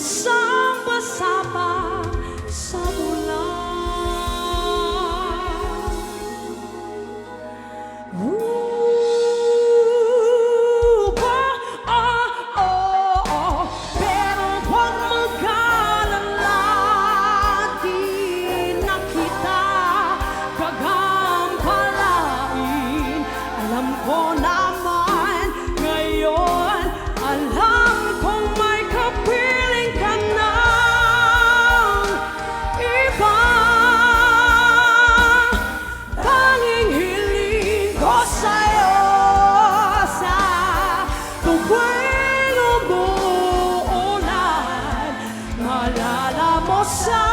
basang-basa pa sa ulan. Pero huwag mag-alala, di na kita gagampalain. Alam ko naman ngayon, alam kong may kapiling ka ng iba. Tanging hiling ko sa'yo sa tuwing umuulan, maalala mo sa